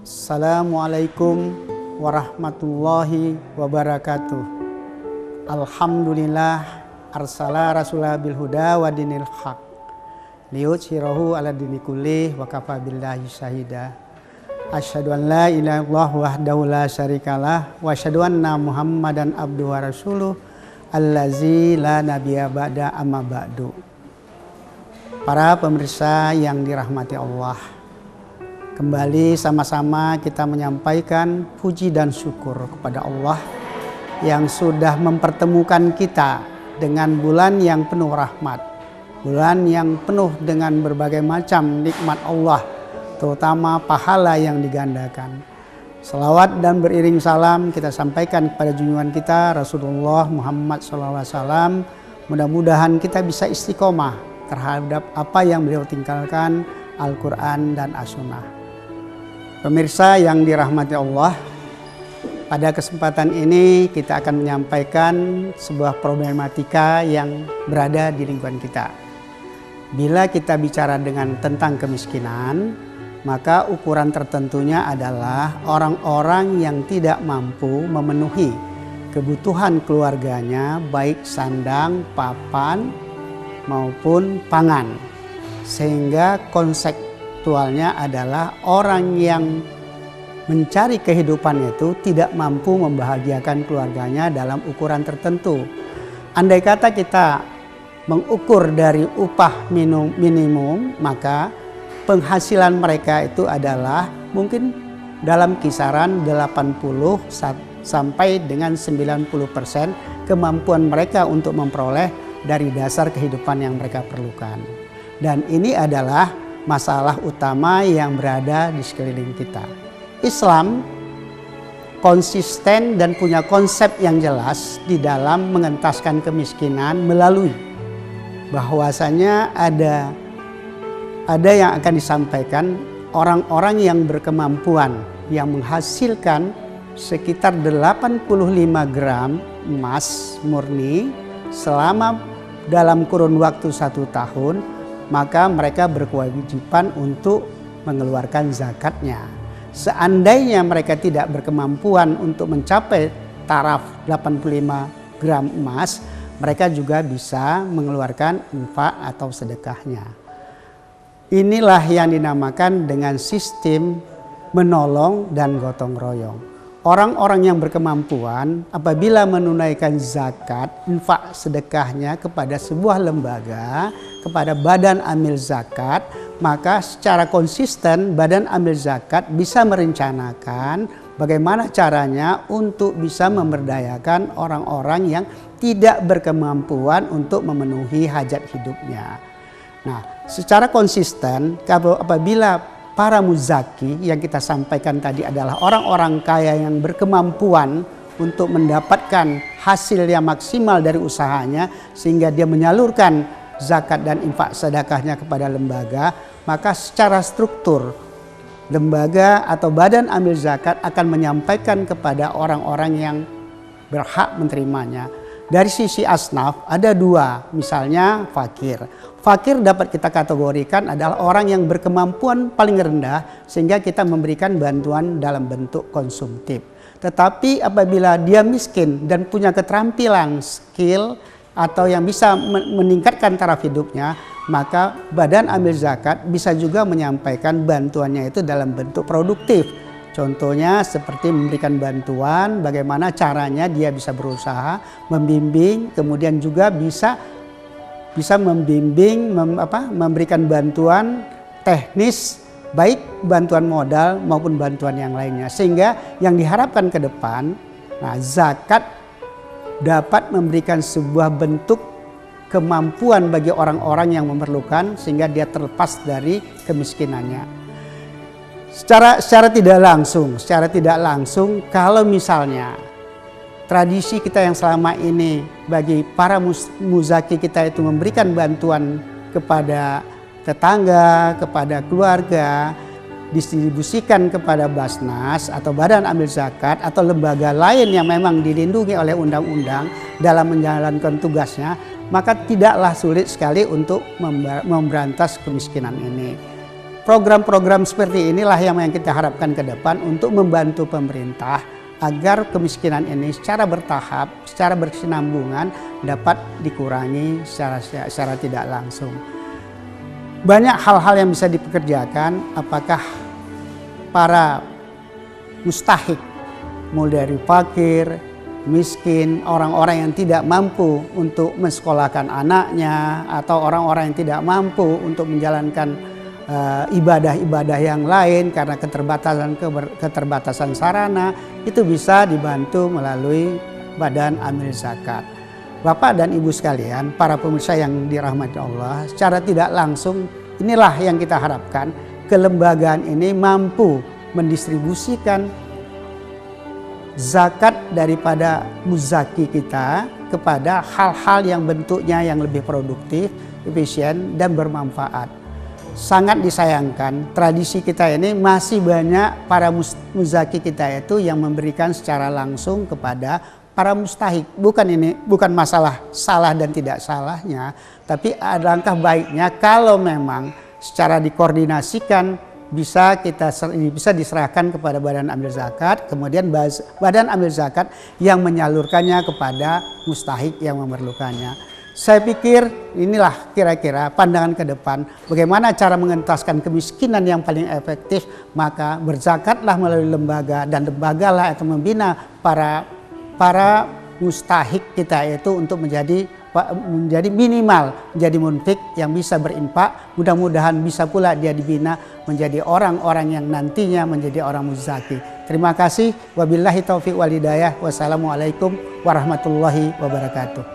Assalamualaikum warahmatullahi wabarakatuh. Alhamdulillah arsala rasulah bil huda wa dinil haq liyudhhirahu ala dini kullih wa kafa billahi syahida. Asyhadu an la ilaha illallah wahdahu la syarikalah wa asyhadu anna Muhammadan abduhu wa rasuluh allazi la nabiyya ba'da amma ba'du. Para pemirsa yang dirahmati Allah, kembali sama-sama kita menyampaikan puji dan syukur kepada Allah yang sudah mempertemukan kita dengan bulan yang penuh rahmat, bulan yang penuh dengan berbagai macam nikmat Allah, terutama pahala yang digandakan. Selawat dan beriring salam kita sampaikan kepada junjungan kita Rasulullah Muhammad SAW. Mudah-mudahan kita bisa istiqomah terhadap apa yang beliau tinggalkan, Al-Quran dan As-Sunnah. Pemirsa yang dirahmati Allah, pada kesempatan ini kita akan menyampaikan sebuah problematika yang berada di lingkungan kita. Bila kita bicara tentang kemiskinan, maka ukuran tertentunya adalah orang-orang yang tidak mampu memenuhi kebutuhan keluarganya, baik sandang, papan, maupun pangan. Sehingga konseptualnya adalah orang yang mencari kehidupan itu tidak mampu membahagiakan keluarganya dalam ukuran tertentu. Andai kata kita mengukur dari upah minimum, maka penghasilan mereka itu adalah mungkin dalam kisaran 80 sampai dengan 90% kemampuan mereka untuk memperoleh dari dasar kehidupan yang mereka perlukan. Dan ini adalah masalah utama yang berada di sekeliling kita. Islam konsisten dan punya konsep yang jelas di dalam mengentaskan kemiskinan melalui bahwasanya ada yang akan disampaikan orang-orang yang berkemampuan yang menghasilkan sekitar 85 gram emas murni selama dalam kurun waktu 1 tahun, maka mereka berkewajiban untuk mengeluarkan zakatnya. Seandainya mereka tidak berkemampuan untuk mencapai taraf 85 gram emas, mereka juga bisa mengeluarkan infak atau sedekahnya. Inilah yang dinamakan dengan sistem menolong dan gotong royong. Orang-orang yang berkemampuan apabila menunaikan zakat, infak sedekahnya kepada sebuah lembaga, kepada badan amil zakat, maka secara konsisten badan amil zakat bisa merencanakan bagaimana caranya untuk bisa memberdayakan orang-orang yang tidak berkemampuan untuk memenuhi hajat hidupnya. Nah, secara konsisten apabila para muzaki yang kita sampaikan tadi adalah orang-orang kaya yang berkemampuan untuk mendapatkan hasil yang maksimal dari usahanya sehingga dia menyalurkan zakat dan infak sedekahnya kepada lembaga, maka secara struktur lembaga atau badan amil zakat akan menyampaikan kepada orang-orang yang berhak menerimanya. Dari sisi asnaf ada 2, misalnya fakir. Fakir dapat kita kategorikan adalah orang yang berkemampuan paling rendah sehingga kita memberikan bantuan dalam bentuk konsumtif. Tetapi apabila dia miskin dan punya keterampilan, skill atau yang bisa meningkatkan taraf hidupnya, maka badan amil zakat bisa juga menyampaikan bantuannya itu dalam bentuk produktif. Contohnya seperti memberikan bantuan, bagaimana caranya dia bisa berusaha, membimbing, kemudian juga bisa membimbing, memberikan bantuan teknis, baik bantuan modal maupun bantuan yang lainnya. Sehingga yang diharapkan ke depan, zakat dapat memberikan sebuah bentuk kemampuan bagi orang-orang yang memerlukan sehingga dia terlepas dari kemiskinannya. Secara tidak langsung, kalau misalnya tradisi kita yang selama ini bagi para muzaki kita itu memberikan bantuan kepada tetangga, kepada keluarga, distribusikan kepada Basnas atau Badan Amil Zakat atau lembaga lain yang memang dilindungi oleh undang-undang dalam menjalankan tugasnya, maka tidaklah sulit sekali untuk memberantas kemiskinan ini. Program-program seperti inilah yang kita harapkan ke depan untuk membantu pemerintah agar kemiskinan ini secara bertahap, secara berkesinambungan dapat dikurangi secara tidak langsung. Banyak hal-hal yang bisa dipekerjakan, apakah para mustahik, mulai dari fakir, miskin, orang-orang yang tidak mampu untuk mensekolahkan anaknya, atau orang-orang yang tidak mampu untuk menjalankan ibadah-ibadah yang lain karena keterbatasan sarana, itu bisa dibantu melalui Badan Amil Zakat. Bapak dan Ibu sekalian, para pemirsa yang dirahmati Allah, secara tidak langsung inilah yang kita harapkan, kelembagaan ini mampu mendistribusikan zakat daripada muzaki kita kepada hal-hal yang bentuknya yang lebih produktif, efisien, dan bermanfaat. Sangat disayangkan, tradisi kita ini masih banyak para muzaki kita itu yang memberikan secara langsung kepada para mustahik. Bukan masalah salah dan tidak salahnya, tapi alangkah baiknya kalau memang secara dikoordinasikan bisa diserahkan kepada Badan Amil Zakat, kemudian Badan Amil Zakat yang menyalurkannya kepada mustahik yang memerlukannya. Saya pikir inilah kira-kira pandangan ke depan bagaimana cara mengentaskan kemiskinan yang paling efektif, maka berzakatlah melalui lembaga, dan lembagalah atau membina para mustahik kita itu untuk menjadi minimal menjadi munfik yang bisa berinfak. Mudah-mudahan bisa pula dia dibina menjadi orang-orang yang nantinya menjadi orang muzaki. Terima kasih. Wabillahi taufiq wal hidayah. Wassalamualaikum warahmatullahi wabarakatuh.